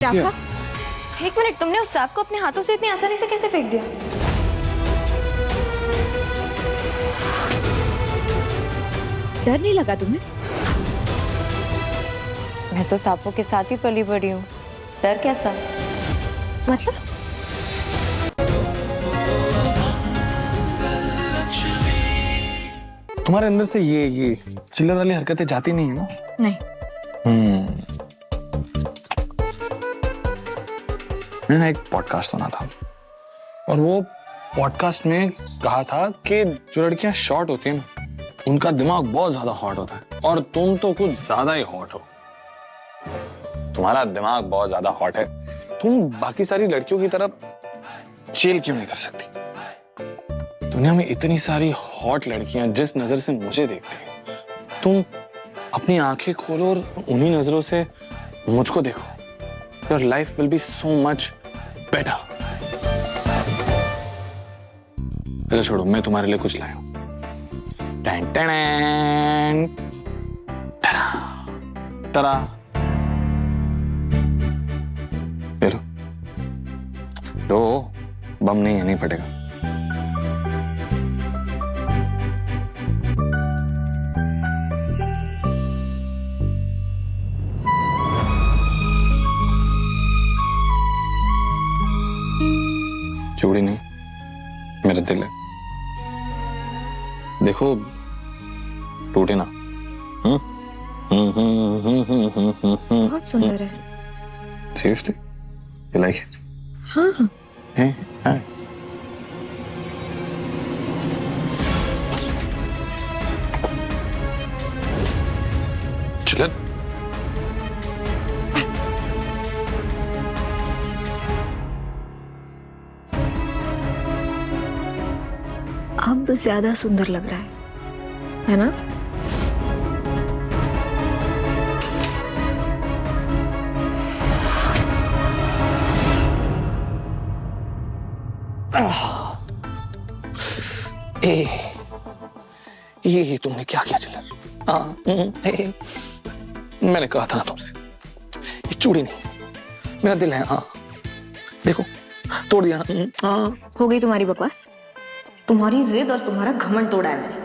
क्या था? एक मिनट, तुमने उस सांप को अपने हाथों से इतनी आसानी से कैसे फेंक दिया? डर नहीं लगा तुम्हें? मैं तो सांपों के साथ ही पली बड़ी हूँ, डर कैसा? मतलब? तुम्हारे अंदर से ये चिल्लर वाली हरकतें जाती नहीं है ना? नहीं। मैंने एक पॉडकास्ट सुना था और वो पॉडकास्ट में कहा था कि जो लड़कियां शॉर्ट होती हैं ना, उनका दिमाग बहुत ज्यादा हॉट होता है और तुम तो कुछ ज्यादा ही हॉट हो। तुम्हारा दिमाग बहुत ज्यादा हॉट है। तुम बाकी सारी लड़कियों की तरह चिल क्यों नहीं कर सकती? दुनिया में इतनी सारी हॉट लड़कियां जिस नजर से मुझे देखती हैं, तुम अपनी आंखें खोलो और उन्हीं नजरों से मुझको देखो। Your life will be so much better. चलो छोड़ो, मैं तुम्हारे लिए कुछ लाया हूं। Tan tan ta-ra ta-ra. ले लो, लो, बम नहीं है, नहीं फटेगा। चूड़ी नहीं, मेरा दिल है। देखो, टूटे ना। बहुत सुंदर है। Seriously? You like it? हाँ। Hey, hi. चल। अब ज्यादा सुंदर लग रहा है ना? ये तुमने क्या किया चिल्लर? मैंने कहा था ना तुमसे, ये चूड़ी नहीं, मेरा दिल है। हाँ, देखो, तोड़ दिया ना। हो गई तुम्हारी बकवास। तुम्हारी जिद और तुम्हारा घमंड तोड़ा है मैंने।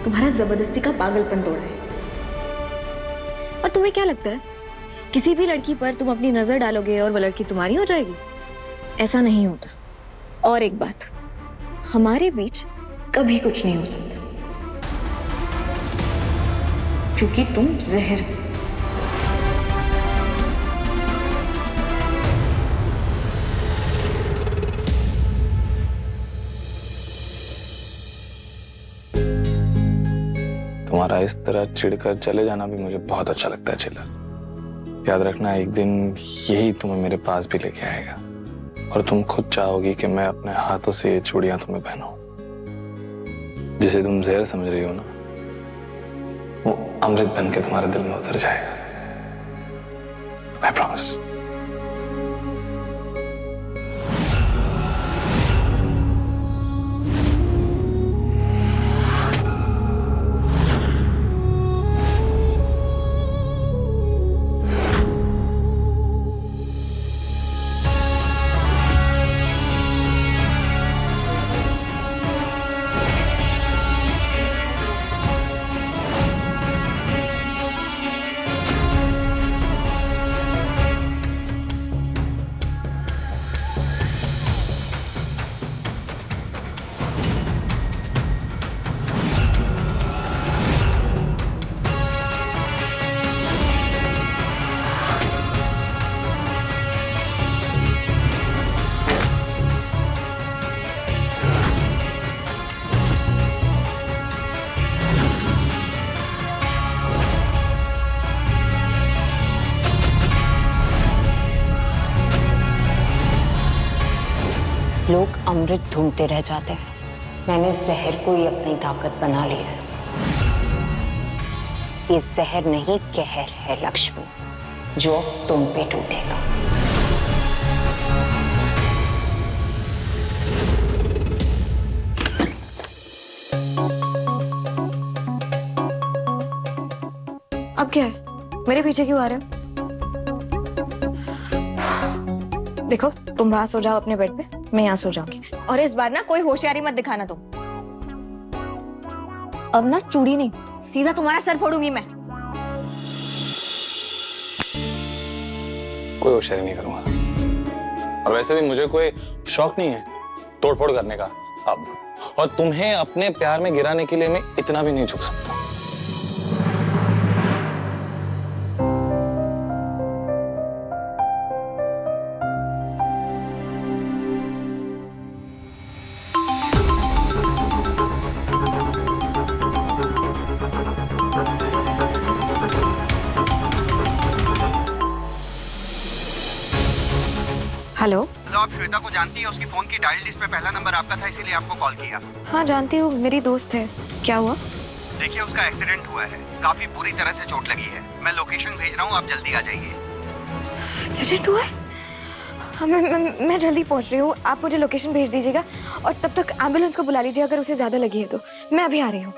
तुम्हारा जबरदस्ती का पागलपन तोड़ा है। और तुम्हें क्या लगता है, किसी भी लड़की पर तुम अपनी नजर डालोगे और वो लड़की तुम्हारी हो जाएगी? ऐसा नहीं होता। और एक बात, हमारे बीच कभी कुछ नहीं हो सकता, क्योंकि तुम जहर हो। तुम्हारा इस तरह चिढ़कर चले जाना भी मुझे बहुत अच्छा लगता है चिल्लर। याद रखना, एक दिन यही तुम्हें मेरे पास भी लेके आएगा और तुम खुद चाहोगी कि मैं अपने हाथों से ये चूड़ियां तुम्हें पहनाऊं। जिसे तुम जहर समझ रही हो ना, वो अमृत बन के तुम्हारे दिल में उतर जाएगा। I promise. लोग अमृत ढूंढते रह जाते हैं, मैंने जहर को ही अपनी ताकत बना लिया है। ये जहर नहीं, कहर है लक्ष्मी, जो तुम पे टूटेगा। अब क्या है? मेरे पीछे क्यों आ रहे हो? देखो तुम वहां सो जाओ अपने बेड पे, मैं यहाँ सो जाऊंगी। और इस बार ना कोई होशियारी मत दिखाना तुम। अब ना चूड़ी नहीं, सीधा तुम्हारा सर फोड़ूंगी मैं। कोई होशियारी नहीं करूंगा। और वैसे भी मुझे कोई शौक नहीं है तोड़फोड़ करने का अब। और तुम्हें अपने प्यार में गिराने के लिए मैं इतना भी नहीं झुक सकता। हेलो। हेलो, आप श्वेता को जानती है? उसकी फोन की डायल लिस्ट पे पहला नंबर आपका था, इसीलिए आपको कॉल किया। हाँ जानती हूँ, मेरी दोस्त है। क्या हुआ? देखिए, उसका एक्सीडेंट हुआ है, काफी बुरी तरह से चोट लगी है। मैं लोकेशन भेज रहा हूँ, आप जल्दी आ जाइए। एक्सीडेंट हुआ है? हाँ, मैं जल्दी पहुँच रही हूँ। आप मुझे लोकेशन भेज दीजिएगा और तब तक एम्बुलेंस को बुला लीजिए अगर उसे ज्यादा लगी है तो। मैं अभी आ रही हूँ।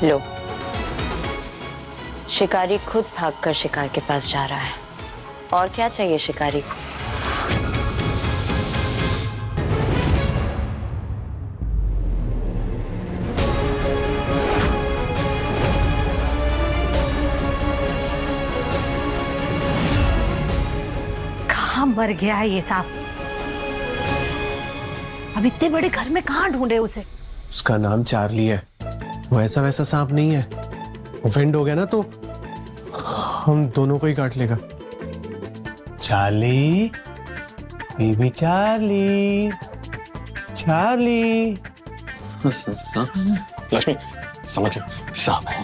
लो, शिकारी खुद भागकर शिकार के पास जा रहा है। और क्या चाहिए शिकारी को? कहाँ मर गया है ये सांप? अब इतने बड़े घर में कहाँ ढूंढे उसे? उसका नाम चार्ली है। वो ऐसा वैसा सांप नहीं है। ऑफेंड हो गया ना तो हम दोनों को ही काट लेगा। Charlie, baby Charlie, Charlie. Lakshmi समझ लो, सांप है।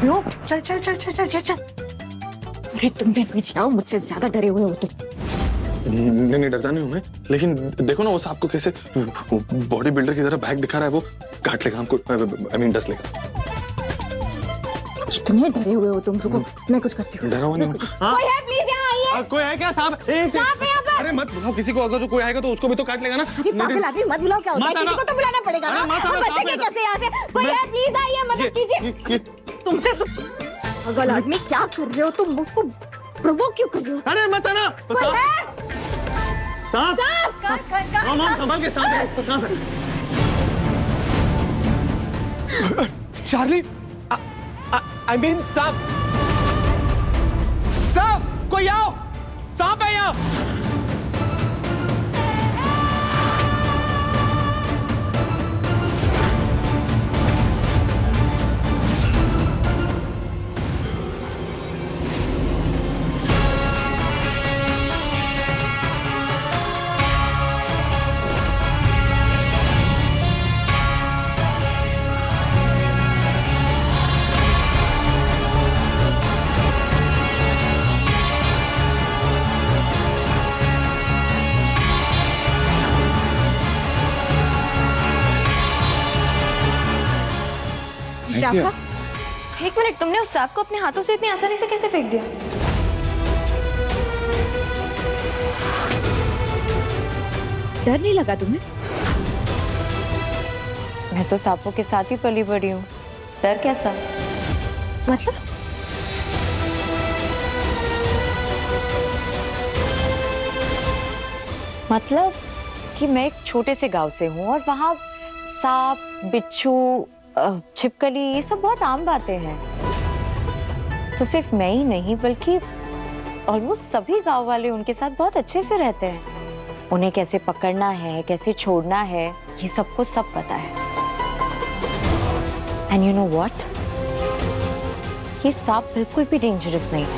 यो, चल चल चल चल चल चल चल। अरे तुम भी पीछे आओ, मुझसे ज्यादा डरे हुए हो तुम। नहीं डरता नहीं हूं मैं, लेकिन देखो ना वो सांप को कैसे बॉडी बिल्डर की तरह बैग दिखा रहा है। वो काट लेगा हमको, आई मीन डस लेगा। कितने डरे हुए हो तुम। रुको, मैं कुछ करती हूँ। डरा हुआ नहीं हूं। कोई है प्लीज यहाँ आइए। कोई है क्या? सांप है यहाँ पर। अरे मत बुलाओ किसी को, अगर कोई आएगा तो उसको भी तो काट लेगा ना। अरे पागल आदमी मत बुलाओ, क्या होता है? किसी को तो बुलाना पड़ेगा ना। हम बच्चे कैसे यहाँ से? कोई है प्लीज आइए, मदद कीजिए। तुमसे तुम पागल आदमी क्या कर रहे हो तुम? मुझको प्रोवोक क्यों कर रहे हो? अरे मत आना। सांप संभाल के, सांप है। चार्ली, आई मीन सांप। सांप, कोई आओ, सांप है यहाँ। शाखा, एक मिनट, तुमने उस सांप को अपने हाथों से इतनी आसानी से कैसे फेंक दिया? डर नहीं लगा तुम्हें? मैं तो सांपों के साथ ही पली बड़ी हूँ। डर कैसा? मतलब कि मैं एक छोटे से गांव से हूँ और वहाँ सांप, बिच्छू, छिपकली, ये सब बहुत आम बातें हैं। तो सिर्फ मैं ही नहीं बल्कि ऑलमोस्ट सभी गांव वाले उनके साथ बहुत अच्छे से रहते हैं। उन्हें कैसे पकड़ना है, कैसे छोड़ना है, ये सबको सब पता है। एंड यू नो व्हाट, ये सांप बिल्कुल भी डेंजरस नहीं है।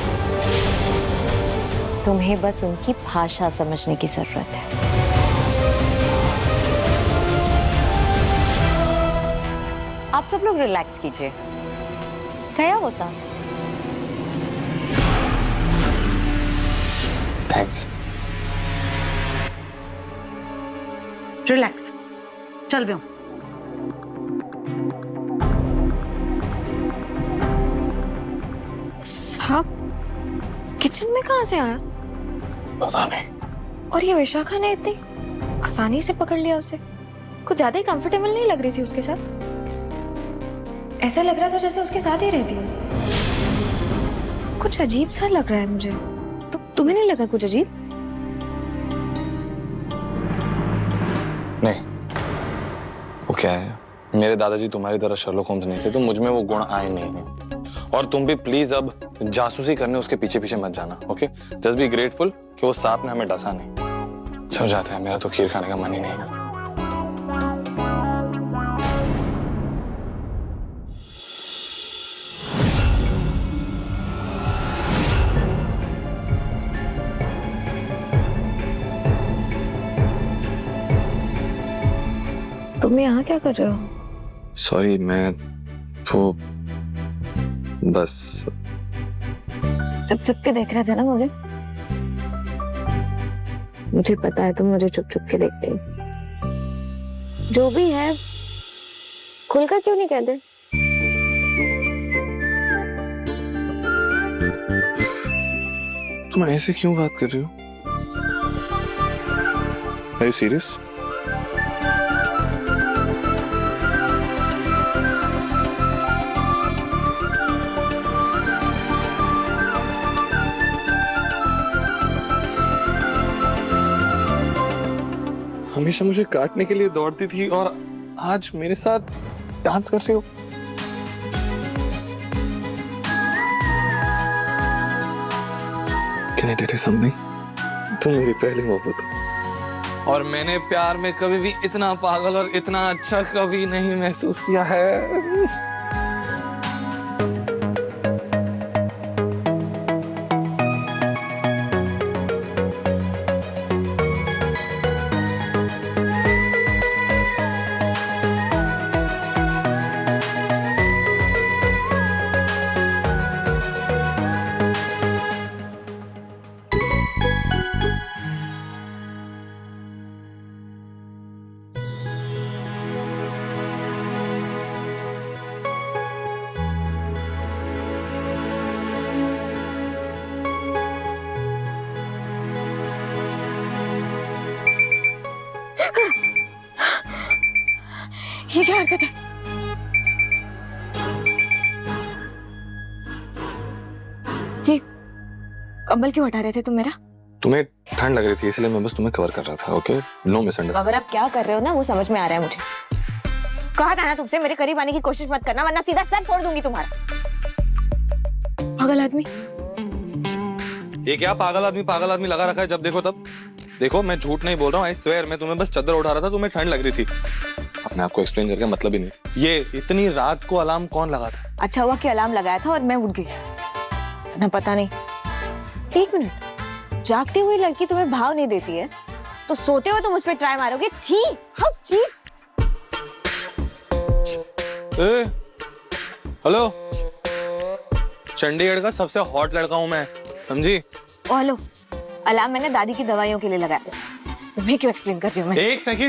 तुम्हें बस उनकी भाषा समझने की जरूरत है। आप सब लोग रिलैक्स कीजिए। गया वो सांप? थैंक्स। रिलैक्स, चल गया। सांप किचन में कहाँ से आया? पता नहीं। और ये विशाखा ने इतनी आसानी से पकड़ लिया उसे। कुछ ज्यादा ही कंफर्टेबल नहीं लग रही थी उसके साथ। ऐसा लग रहा था जैसे उसके साथ ही रहती हूँ। कुछ अजीब सा लग रहा है मुझे। तुम्हें नहीं लगा कुछ अजीब? नहीं, वो क्या है, मेरे दादाजी तुम्हारी तरह शर्लॉक होम्स नहीं थे, तो मुझ में वो गुण आए नहीं हैं। और तुम भी प्लीज अब जासूसी करने उसके पीछे पीछे मत जाना, ओके? जस्ट बी ग्रेटफुल कि वो सांप ने हमें डसा नहीं। सो जाते हैं, मेरा तो खीर खाने का मन ही नहीं है। तुम यहाँ क्या कर रहे हो? सॉरी, मैं वो बस चुप चुप के देख रहा था ना मुझे। मुझे पता है तुम मुझे चुप चुप के देखते हो। जो भी है खुलकर क्यों नहीं कहते? तुम ऐसे क्यों बात कर रही हो? Are you serious? हमेशा मुझे काटने के लिए दौड़ती थी और आज मेरे साथ डांस कर रही हो। Can I tell you something? तुम मेरी पहली मोहब्बत हो। और मैंने प्यार में कभी भी इतना पागल और इतना अच्छा कभी नहीं महसूस किया है। ये क्या हरकत है? ये कंबल क्यों हटा रहे थे तुम मेरा? तुम्हें ठंड लग रही थी इसलिए मैं बस तुम्हें कवर कर रहा था, ओके? No misunderstanding. अगर आप क्या कर रहे हो ना वो समझ में आ रहा है मुझे। कहा था ना तुमसे मेरे करीब आने की कोशिश मत करना वरना सीधा सर फोड़ दूंगी तुम्हारा। पागल आदमी। ये क्या पागल आदमी लगा रखा है जब देखो तब। देखो मैं झूठ नहीं बोल रहा हूँ, आई स्वेयर मैं तुम्हें बस चादर उठा रहा था, तुम्हें ठंड लग रही थी। अपने आप को एक्सप्लेन करके मतलब ही नहीं। ये इतनी रात को अलार्म कौन लगा था? अच्छा हुआ कि अलार्म लगाया था और मैं उठ गई ना, पता नहीं। एक मिनट, जागती हुई लड़की तुम्हें भाव नहीं देती है तो सोते हुए तुम उस पर ट्राई मारोगे? छी, हाउ चीप। हेलो, चंडीगढ़ का सबसे हॉट लड़का हूँ मैं, समझी? ओ हेलो, अलार्म मैंने दादी की दवाइयों के लिए लगाया। तुम्हें क्यों एक्सप्लेन कर रही हूँ मैं? एक सेकंड,